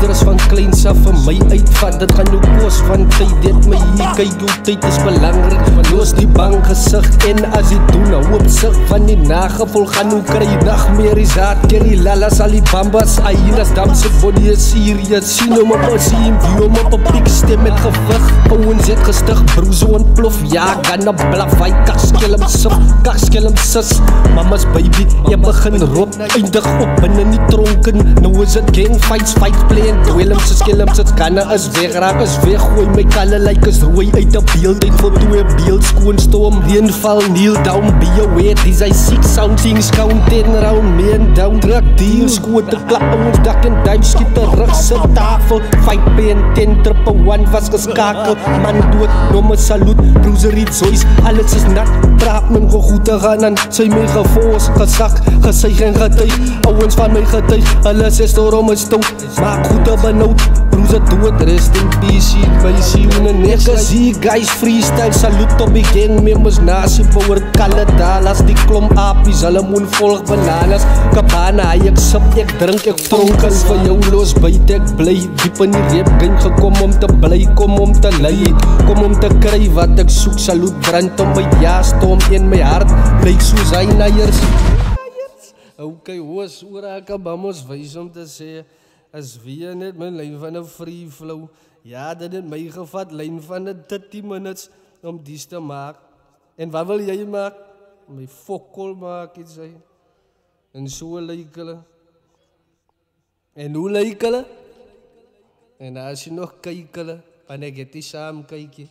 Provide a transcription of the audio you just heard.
ouders van kleins af vir my uitvat. Dit gaan jou kos van tyd, dit my hier kyk, jou tyd is belangrik. Los die bang gesig en as jy doen, hou op sig van die nagevolg gaan hoe kry nagmerries, haat, kerry, lalas, alibambas, hyenas, damse body is serious. Sien hom op 'n scene, view hom op 'n big stem met gewig. Ouens het gestig, broeze ontplof, ja, gaan op blaf, hy kakskel hom sif, kakskel hom sis. Mama's baby, jy begin roep, eindig op binne die tronken. Nou is het gang fights, fight play en duel hom sis, kill hom sis. Kanne is weg, raak is weg, gooi my kalle like is rooi uit 'n beeld, uit voor 2 beeld, skoon storm, reenval, kneel down, be aware, these I seek sound things, count 10 round, man down, drug deal, skoot te klap, ons dak en duim, skiet terug, sit tafel, fight pay en 10 1 was geskakel, man dood, nomme salut, bruiser eat zoiets, alles is nat, praat men goed te gaan en sy my gevoos, gesak, gesuig en getuig, ouwens van my getuig, hulle sê storm is stout, maak goed te benoud, bruiser dood, rest in peace, by sioene niks, ek zie guys freestyle, salut op die gang members, nasi power, kalle dalas, die klomp apies, hulle moen volg bananas, kabana, ek sip, ek drink, ek tronken, vir jou los, buit ek bly, diep in die reep, gang gekom om te bly, kom om te lei, kom om te kry wat ek soek, salut brand om my jaastom in my hart, lyk soos hy naiers. Ok, hoes, oorake bamos wys om te sê, as weer net my lyn van 'n free flow, ja, dit het my gevat, lyn van 'n 30 minutes, om dies te maak, en wat wil jy maak? My fokol maak iets hy, en so lyk hulle, en hoe lyk hulle? En as jy nog kyk hulle, want ek het die saam kykie.